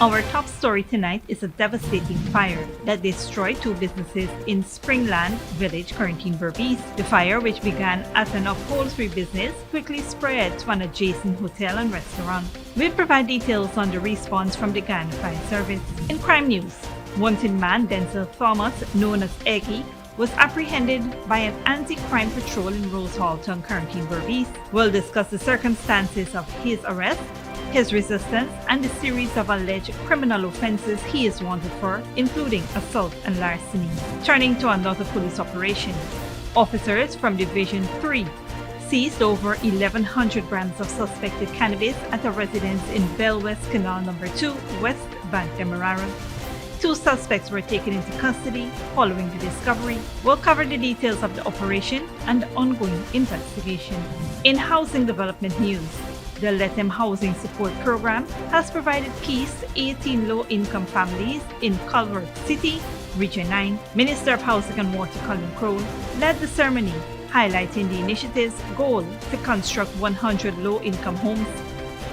Our top story tonight is a devastating fire that destroyed two businesses in Springland Village, Quarantine Berbice. The fire, which began at an upholstery business, quickly spread to an adjacent hotel and restaurant. We'll provide details on the response from the Ghana Fire Service. In crime news, wanted man Denzel Thomas, known as Eggy, was apprehended by an anti-crime patrol in Rose Hall Town, Quarantine Berbice. We'll discuss the circumstances of his arrest, his resistance, and the series of alleged criminal offenses he is wanted for, including assault and larceny. Turning to another police operation, officers from Division 3 seized over 1,100 grams of suspected cannabis at a residence in Bell West Canal No. 2, West Bank Demerara. Two suspects were taken into custody following the discovery. We'll cover the details of the operation and the ongoing investigation. In housing development news, the Let Them Housing Support Program has provided keys to 18 low-income families in Culver City, Region 9. Minister of Housing and Water Colin Crowell led the ceremony, highlighting the initiative's goal to construct 100 low-income homes.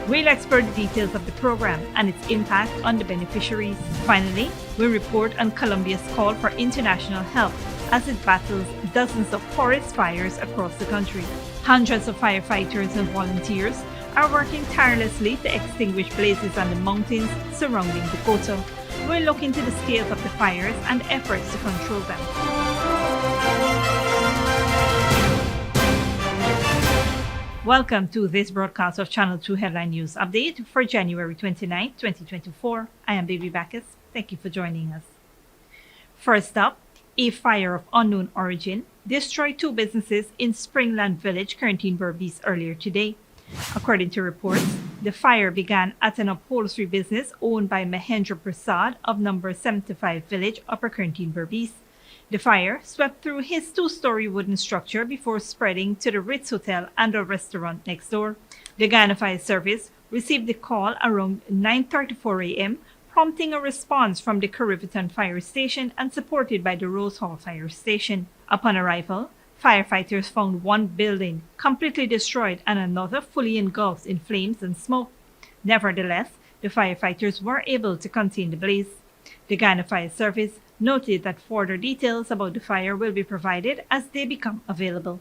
We'll explore the details of the program and its impact on the beneficiaries. Finally, we'll report on Colombia's call for international help as it battles dozens of forest fires across the country. Hundreds of firefighters and volunteers are working tirelessly to extinguish blazes on the mountains surrounding the Bogota. We'll look into the scales of the fires and efforts to control them. Welcome to this broadcast of Channel 2 Headline News Update for January 29, 2024. I am Baby Bacchus. Thank you for joining us. First up, a fire of unknown origin destroyed two businesses in Springland Village, Quarantine Berbice earlier today. According to reports, the fire began at an upholstery business owned by Mahendra Prasad of number 75 Village, Upper Quarantine Berbice. The fire swept through his two-story wooden structure before spreading to the Ritz Hotel and a restaurant next door. The Ghana Fire Service received the call around 9:34 a.m., prompting a response from the Cariveton Fire Station and supported by the Rose Hall Fire Station. Upon arrival, firefighters found one building completely destroyed and another fully engulfed in flames and smoke. Nevertheless, the firefighters were able to contain the blaze. The Ghana Fire Service noted that further details about the fire will be provided as they become available.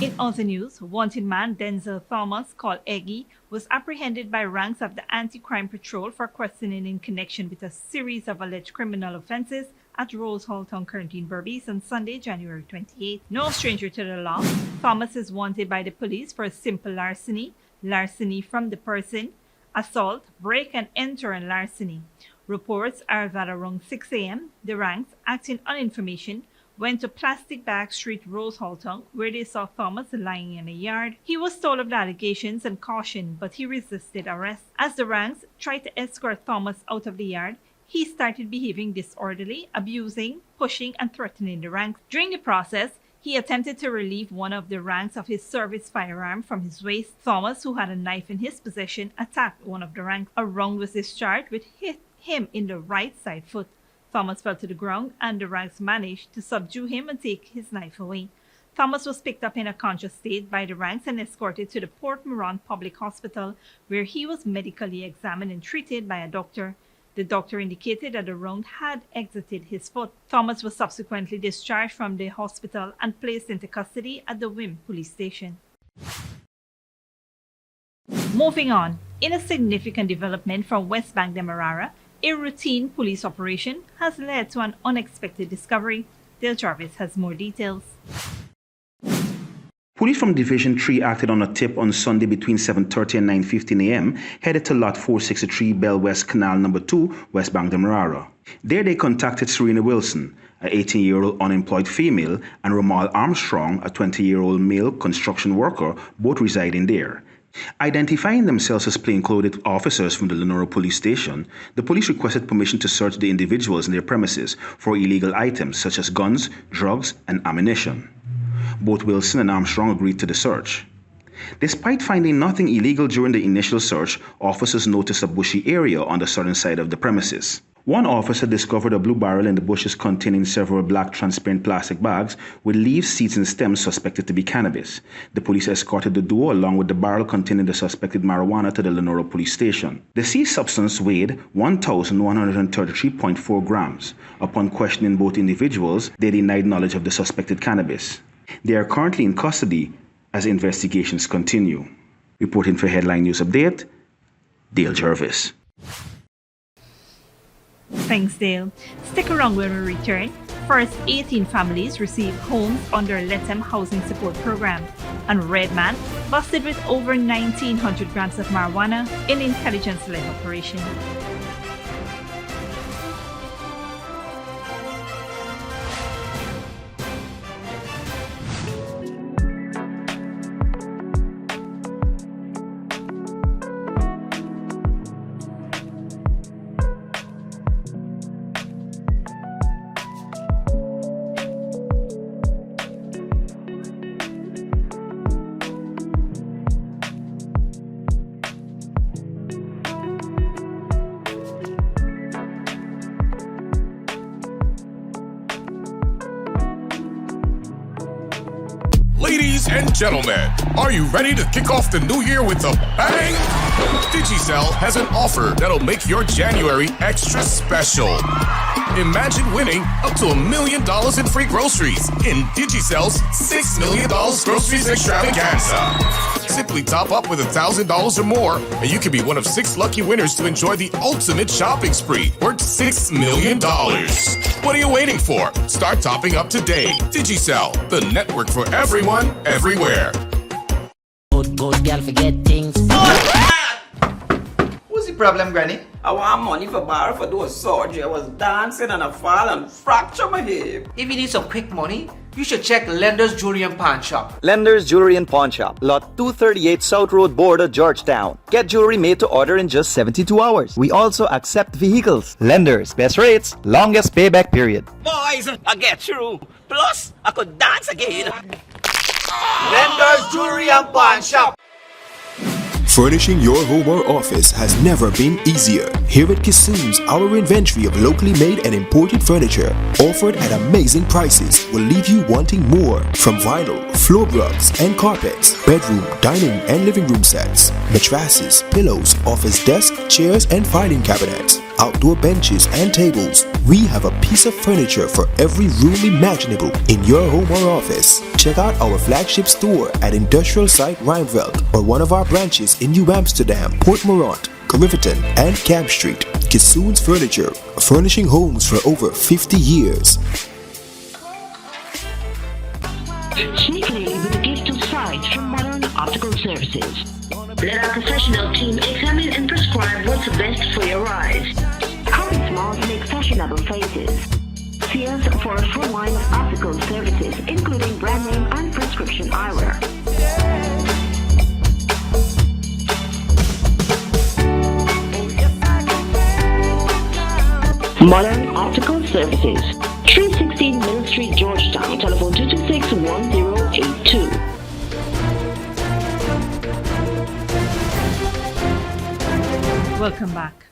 In other news, wanted man Denzel Thomas, called Eggy, was apprehended by ranks of the Anti-Crime Patrol for questioning in connection with a series of alleged criminal offenses at Rose Hall Town, Quarantine Berbice on Sunday, January 28. No stranger to the law, Thomas is wanted by the police for simple larceny, larceny from the person, assault, break and enter, and larceny. Reports are that around 6 a.m., the ranks, acting on information, went to Plastic Bag Street, Rose Hall Town, where they saw Thomas lying in a yard. He was told of the allegations and cautioned, but he resisted arrest. As the ranks tried to escort Thomas out of the yard, he started behaving disorderly, abusing, pushing, and threatening the ranks. During the process, he attempted to relieve one of the ranks of his service firearm from his waist. Thomas, who had a knife in his possession, attacked one of the ranks. A round was discharged, which hit him in the right side foot. Thomas fell to the ground and the ranks managed to subdue him and take his knife away. Thomas was picked up in a conscious state by the ranks and escorted to the Port Moran Public Hospital, where he was medically examined and treated by a doctor. The doctor indicated that the round had exited his foot. Thomas was subsequently discharged from the hospital and placed into custody at the Wim police station. Moving on, in a significant development from West Bank Demerara, a routine police operation has led to an unexpected discovery. Dale Jarvis has more details. Police from Division 3 acted on a tip on Sunday between 7:30 and 9:15 a.m. headed to Lot 463 Bell West Canal No. 2, West Bank Demerara. There they contacted Serena Wilson, an 18-year-old unemployed female, and Ramal Armstrong, a 20-year-old male construction worker, both residing there. Identifying themselves as plainclothed officers from the Lenora police station, the police requested permission to search the individuals in their premises for illegal items such as guns, drugs, and ammunition. Both Wilson and Armstrong agreed to the search. Despite finding nothing illegal during the initial search, officers noticed a bushy area on the southern side of the premises. One officer discovered a blue barrel in the bushes containing several black transparent plastic bags with leaves, seeds, and stems suspected to be cannabis. The police escorted the duo along with the barrel containing the suspected marijuana to the Lenora police station. The seized substance weighed 1,133.4 grams. Upon questioning both individuals, they denied knowledge of the suspected cannabis. They are currently in custody as investigations continue. Reporting for Headline News Update, Dale Jervis. Thanks, Dale. Stick around when we return. First, 18 families receive homes under Let Them Housing Support Program. And Redman busted with over 1,900 grams of marijuana in intelligence-led operation. Ladies and gentlemen, are you ready to kick off the new year with a bang? Digicel has an offer that'll make your January extra special. Imagine winning up to $1 million in free groceries in Digicel's $6 million groceries extravaganza. Simply top up with $1,000 or more, and you can be one of 6 lucky winners to enjoy the ultimate shopping spree worth $6 million. What are you waiting for? Start topping up today. Digicel, the network for everyone, everywhere. Good girl forget things. What's the problem, Granny? I want money for borrow for do a surgery. I was dancing and I fall and fracture my hip. If you need some quick money, you should check Lender's Jewelry and Pawn Shop. Lender's Jewelry and Pawn Shop, Lot 238 South Road Border, Georgetown. Get jewelry made to order in just 72 hours. We also accept vehicles. Lender's, best rates, longest payback period. Boys, I get through. Plus, I could dance again. Lender's Jewelry and Pawn Shop. Furnishing your home or office has never been easier. Here at Kissoon's, our inventory of locally made and imported furniture, offered at amazing prices, will leave you wanting more. From vinyl, floor rugs and carpets, bedroom, dining and living room sets, mattresses, pillows, office desk, chairs and filing cabinets, outdoor benches and tables. We have a piece of furniture for every room imaginable in your home or office. Check out our flagship store at Industrial Site Rijnveld or one of our branches in New Amsterdam, Port Morant, Riverton and Camp Street. Kissoon's Furniture, furnishing homes for over 50 years. Sneakily with a gift of sight from Modern Optical Services. Let our professional team examine and prescribe what's best for your eyes. Common smiles make fashionable faces. See us for a full line of optical services, including brand name and prescription eyewear. Modern Optical Services, 316 Mill Street, Georgetown. Telephone 226-1082. Welcome back.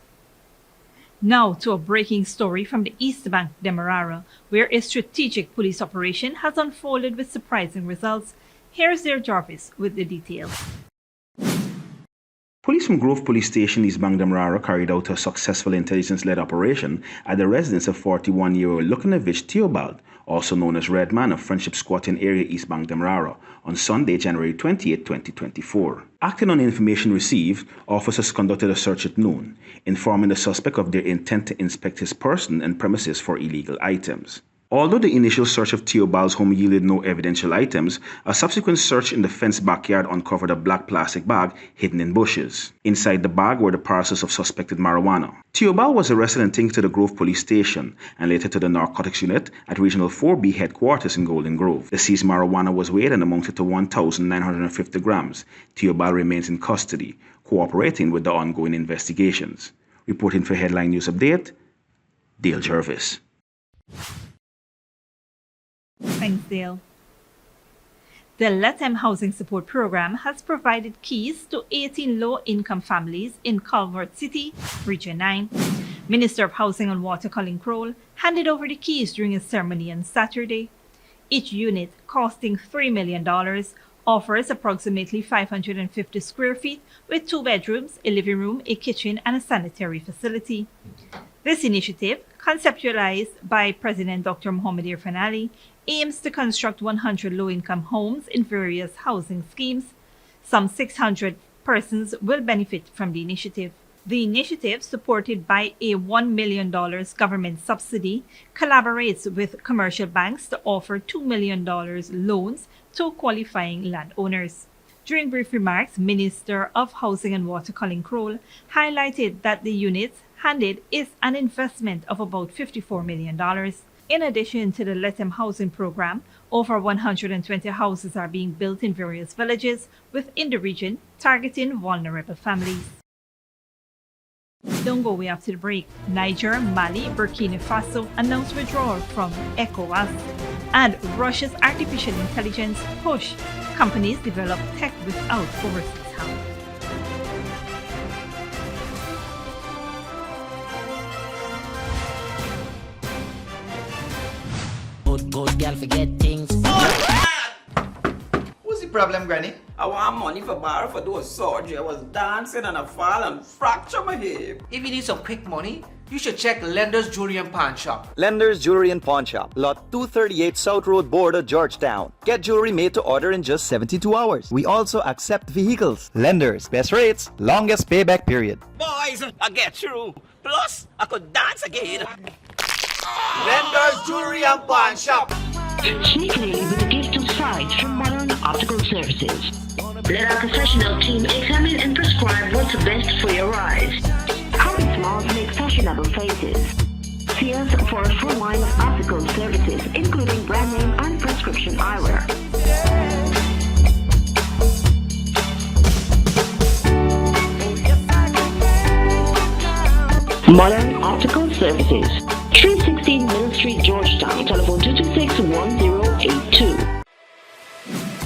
Now to a breaking story from the East Bank Demerara, where a strategic police operation has unfolded with surprising results. Here's Dale Jarvis with the details. Police from Grove Police Station, East Bank Demerara, carried out a successful intelligence-led operation at the residence of 41-year-old Lukanovich Theobald, also known as Red Man of Friendship Squatting Area, East Bank Demerara, on Sunday, January 28, 2024. Acting on information received, officers conducted a search at noon, informing the suspect of their intent to inspect his person and premises for illegal items. Although the initial search of Theobald's home yielded no evidential items, a subsequent search in the fenced backyard uncovered a black plastic bag hidden in bushes. Inside the bag were the parcels of suspected marijuana. Theobald was arrested and taken to the Grove Police Station and later to the Narcotics Unit at Regional 4B headquarters in Golden Grove. The seized marijuana was weighed and amounted to 1,950 grams. Theobald remains in custody, cooperating with the ongoing investigations. Reporting for Headline News Update, Dale Jervis. Thanks, Dale. The Let Them Housing Support Program has provided keys to 18 low-income families in Calvert City, Region 9. Minister of Housing and Water Colin Crowell handed over the keys during a ceremony on Saturday. Each unit, costing $3 million, offers approximately 550 square feet with 2 bedrooms, a living room, a kitchen, and a sanitary facility. This initiative, conceptualized by President Dr. Mohamed Irfan Ali, aims to construct 100 low-income homes in various housing schemes. Some 600 persons will benefit from the initiative. The initiative, supported by a $1 million government subsidy, collaborates with commercial banks to offer $2 million loans to qualifying landowners. During brief remarks, Minister of Housing and Water Colin Crowell highlighted that the units handed is an investment of about $54 million. In addition to the Let Them Housing program, over 120 houses are being built in various villages within the region, targeting vulnerable families. Don't go way after the break. Niger, Mali, Burkina Faso announced withdrawal from ECOWAS. And Russia's artificial intelligence push companies develop tech without overseas help. Good girl forget things. What's the problem, Granny? I want money for borrow for those surgery. I was dancing and I fall and fracture my hip. If you need some quick money, you should check Lender's Jewelry and Pawn Shop. Lender's Jewelry and Pawn Shop, Lot 238 South Road Border, Georgetown. Get jewelry made to order in just 72 hours. We also accept vehicles. Lender's, best rates, longest payback period. Boys, I get through. Plus, I could dance again. Lender's Jewelry and Pawn Shop. Sneakily with a gift of sight from Modern Optical Services. Let our professional team examine and prescribe what's best for your eyes. Common smiles make fashionable faces. See us for a full line of optical services, including brand name and prescription eyewear. Modern Optical Services, 316 Mill Street, Georgetown. Telephone 226-1082.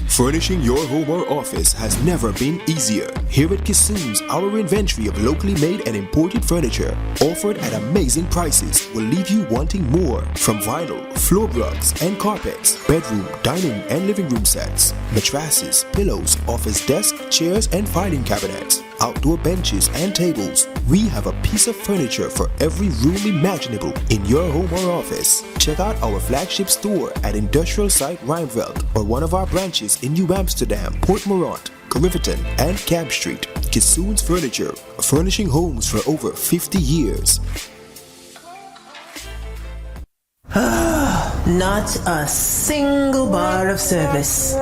Furnishing your home or office has never been easier. Here at Kissoon's, our inventory of locally made and imported furniture, offered at amazing prices, will leave you wanting more. From vinyl, floor rugs and carpets, bedroom, dining and living room sets, mattresses, pillows, office desk, chairs and filing cabinets, outdoor benches and tables. We have a piece of furniture for every room imaginable in your home or office. Check out our flagship store at Industrial Site Rijnveld or one of our branches in New Amsterdam, Port Morant, Riverton and Camp Street. Kissoon's Furniture, furnishing homes for over 50 years. Not a single bar of service.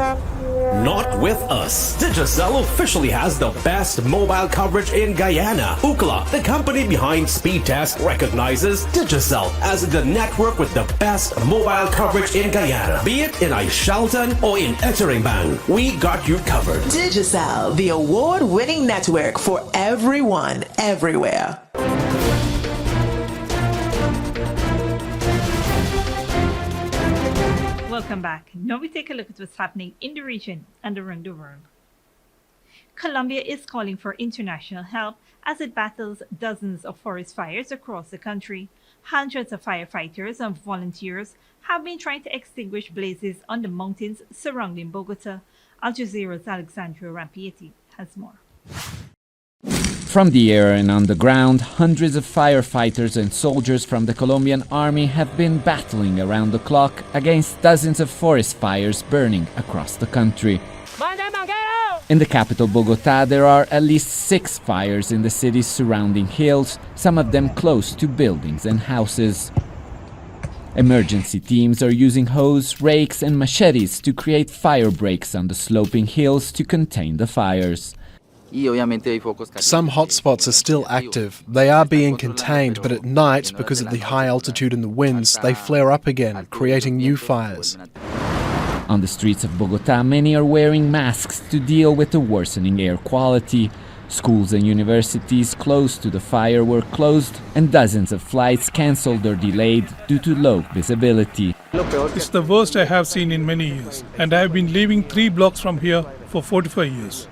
Not with us. Digicel officially has the best mobile coverage in Guyana. Ookla, the company behind Speedtest, recognizes Digicel as the network with the best mobile coverage in Guyana. Be it in Aishalton or in Etteringban, we got you covered. Digicel, the award-winning network for everyone, everywhere. Welcome back. Now we take a look at what's happening in the region and around the world. Colombia is calling for international help as it battles dozens of forest fires across the country. Hundreds of firefighters and volunteers have been trying to extinguish blazes on the mountains surrounding Bogota. Al Jazeera's Alexandria Rampieti has more. From the air and on the ground, hundreds of firefighters and soldiers from the Colombian army have been battling around the clock against dozens of forest fires burning across the country. In the capital Bogota, there are at least 6 fires in the city's surrounding hills, some of them close to buildings and houses. Emergency teams are using hose, rakes and machetes to create fire breaks on the sloping hills to contain the fires. Some hotspots are still active. They are being contained, but at night, because of the high altitude and the winds, they flare up again, creating new fires. On the streets of Bogota, many are wearing masks to deal with the worsening air quality. Schools and universities close to the fire were closed, and dozens of flights cancelled or delayed due to low visibility. It's the worst I have seen in many years, and I have been living 3 blocks from here for 45 years.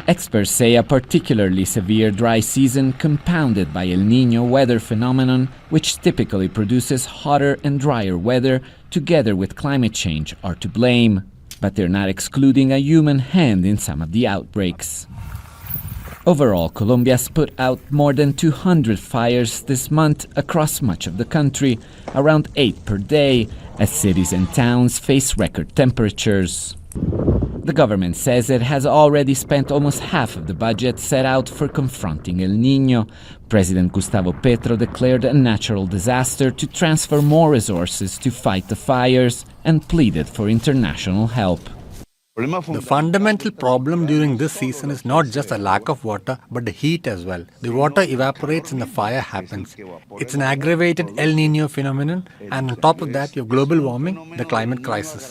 Experts say a particularly severe dry season compounded by El Niño weather phenomenon, which typically produces hotter and drier weather, together with climate change, are to blame. But they're not excluding a human hand in some of the outbreaks. Overall, Colombia's put out more than 200 fires this month across much of the country, around 8 per day, as cities and towns face record temperatures. The government says it has already spent almost half of the budget set out for confronting El Niño. President Gustavo Petro declared a natural disaster to transfer more resources to fight the fires and pleaded for international help. The fundamental problem during this season is not just a lack of water, but the heat as well. The water evaporates and the fire happens. It's an aggravated El Niño phenomenon, and on top of that, you have global warming, the climate crisis.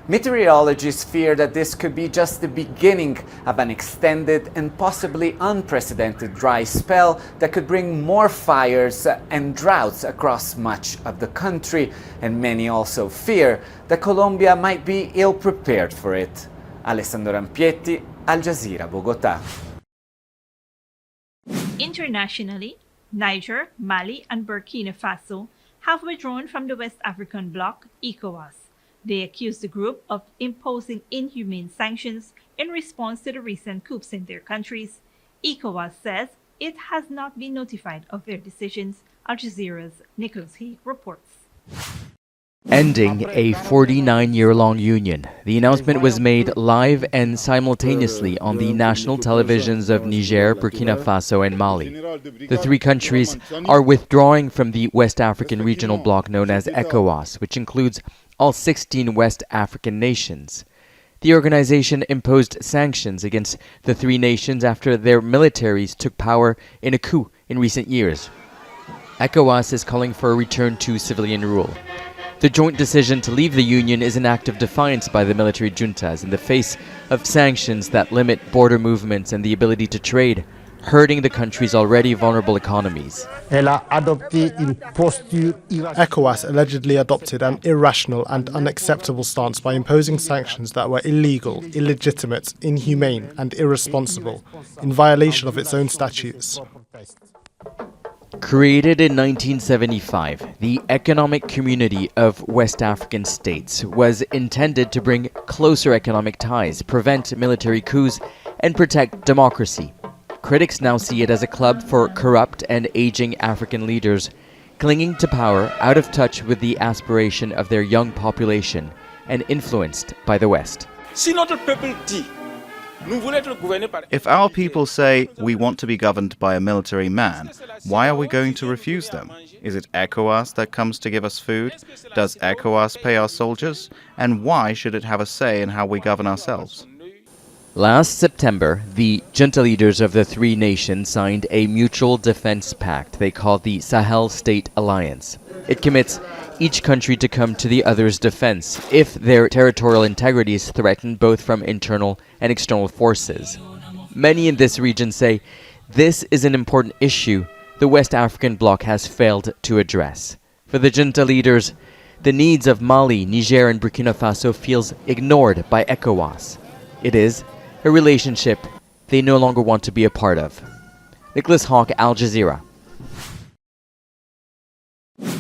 Meteorologists fear that this could be just the beginning of an extended and possibly unprecedented dry spell that could bring more fires and droughts across much of the country. And many also fear that Colombia might be ill-prepared for it. Alessandro Rampietti, Al Jazeera, Bogotá. Internationally, Niger, Mali and Burkina Faso have withdrawn from the West African bloc, ECOWAS. They accuse the group of imposing inhumane sanctions in response to the recent coups in their countries. ECOWAS says it has not been notified of their decisions. Al Jazeera's Nicholas He reports. Ending a 49-year-long union. The announcement was made live and simultaneously on the national televisions of Niger, Burkina Faso and Mali. The three countries are withdrawing from the West African regional bloc known as ECOWAS, which includes all 16 West African nations. The organization imposed sanctions against the three nations after their militaries took power in a coup in recent years. ECOWAS is calling for a return to civilian rule. The joint decision to leave the union is an act of defiance by the military juntas in the face of sanctions that limit border movements and the ability to trade, hurting the country's already vulnerable economies. ECOWAS allegedly adopted an irrational and unacceptable stance by imposing sanctions that were illegal, illegitimate, inhumane and irresponsible, in violation of its own statutes. Created in 1975, the Economic Community of West African States was intended to bring closer economic ties, prevent military coups, and protect democracy. Critics now see it as a club for corrupt and aging African leaders, clinging to power out of touch with the aspiration of their young population and influenced by the West. If our people say we want to be governed by a military man, why are we going to refuse them? Is it ECOWAS that comes to give us food? Does ECOWAS pay our soldiers? And why should it have a say in how we govern ourselves? Last September, the junta leaders of the three nations signed a mutual defense pact they call the Sahel State Alliance. It commits each country to come to the other's defense if their territorial integrity is threatened both from internal and external forces. Many in this region say this is an important issue the West African bloc has failed to address. For the junta leaders, the needs of Mali, Niger and Burkina Faso feels ignored by ECOWAS. It is a relationship they no longer want to be a part of. Nicholas Hawk, Al Jazeera.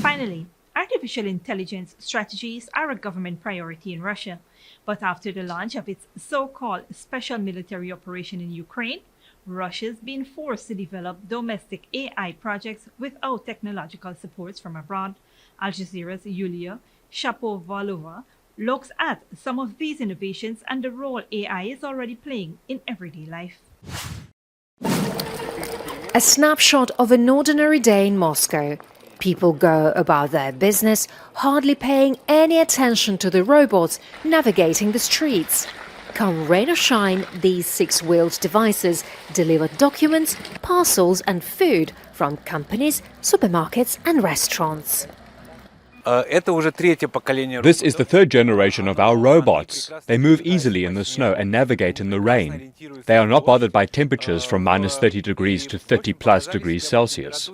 Finally, artificial intelligence strategies are a government priority in Russia. But after the launch of its so-called special military operation in Ukraine, Russia's been forced to develop domestic AI projects without technological supports from abroad. Al Jazeera's Yulia Shapovalova looks at some of these innovations and the role AI is already playing in everyday life. A snapshot of an ordinary day in Moscow. People go about their business, hardly paying any attention to the robots navigating the streets. Come rain or shine, these six-wheeled devices deliver documents, parcels and food from companies, supermarkets and restaurants. This is the third generation of our robots. They move easily in the snow and navigate in the rain. They are not bothered by temperatures from minus 30 degrees to 30+ degrees Celsius.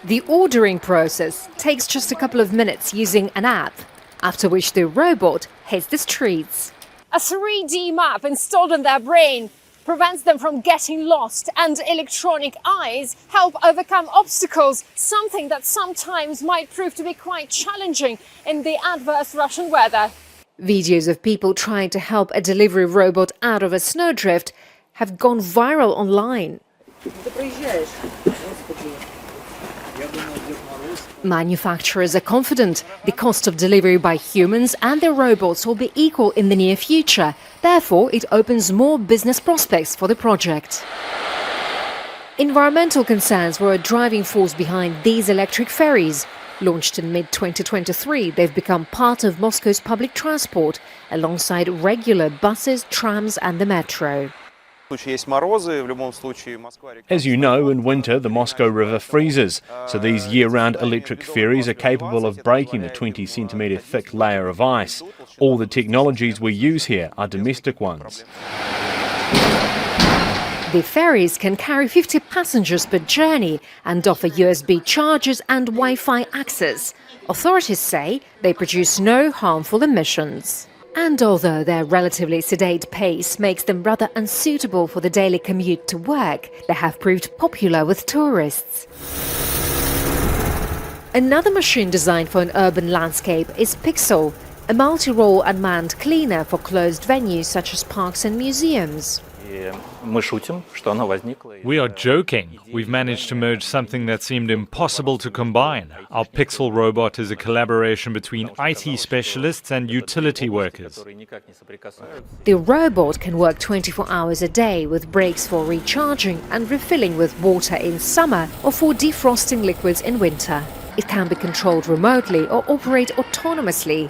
The ordering process takes just a couple of minutes using an app, after which the robot hits the streets. A 3D map installed in their brain prevents them from getting lost, and electronic eyes help overcome obstacles, something that sometimes might prove to be quite challenging in the adverse Russian weather. Videos of people trying to help a delivery robot out of a snowdrift have gone viral online. Manufacturers are confident the cost of delivery by humans and their robots will be equal in the near future. Therefore, it opens more business prospects for the project. Environmental concerns were a driving force behind these electric ferries. Launched in mid-2023, they've become part of Moscow's public transport, alongside regular buses, trams and the metro. As you know, in winter the Moscow River freezes, so these year-round electric ferries are capable of breaking the 20-centimetre thick layer of ice. All the technologies we use here are domestic ones. The ferries can carry 50 passengers per journey and offer USB chargers and Wi-Fi access. Authorities say they produce no harmful emissions. And although their relatively sedate pace makes them rather unsuitable for the daily commute to work, they have proved popular with tourists. Another machine designed for an urban landscape is Pixel, a multi-role unmanned cleaner for closed venues such as parks and museums. We are joking. We've managed to merge something that seemed impossible to combine. Our Pixel robot is a collaboration between IT specialists and utility workers. The robot can work 24 hours a day with breaks for recharging and refilling with water in summer or for defrosting liquids in winter. It can be controlled remotely or operate autonomously.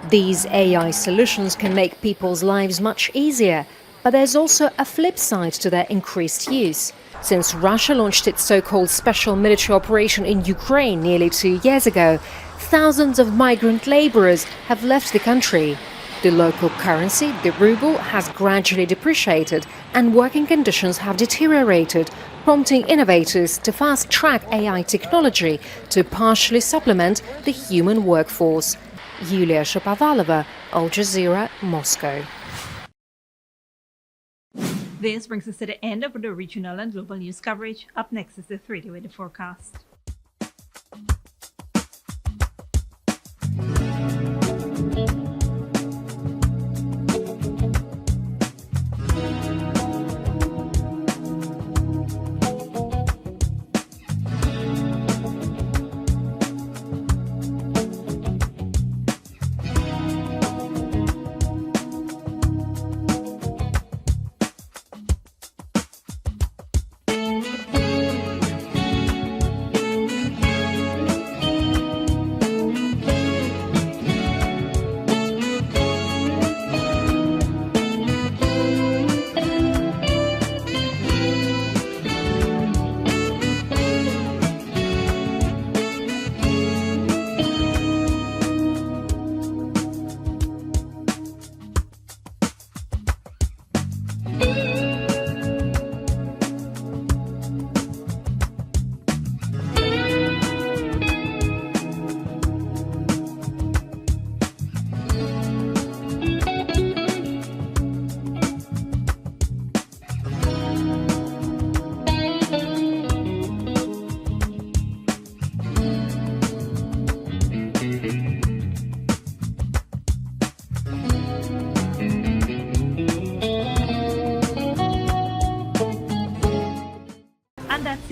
These AI solutions can make people's lives much easier. But there's also a flip side to their increased use. Since Russia launched its so-called special military operation in Ukraine nearly 2 years ago, thousands of migrant laborers have left the country. The local currency, the ruble, has gradually depreciated and working conditions have deteriorated, prompting innovators to fast-track AI technology to partially supplement the human workforce. Yulia Shapovalova, Al Jazeera, Moscow. This brings us to the end of the regional and global news coverage. Up next is the 3-day weather forecast.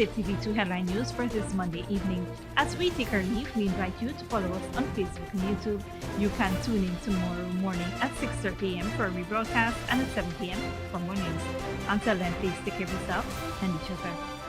TV2 Headline News for this Monday evening. As we take our leave, we invite you to follow us on Facebook and YouTube. You can tune in tomorrow morning at 6:30 a.m. for a rebroadcast and at 7 p.m. for more news. Until then, please take care of yourself and each other.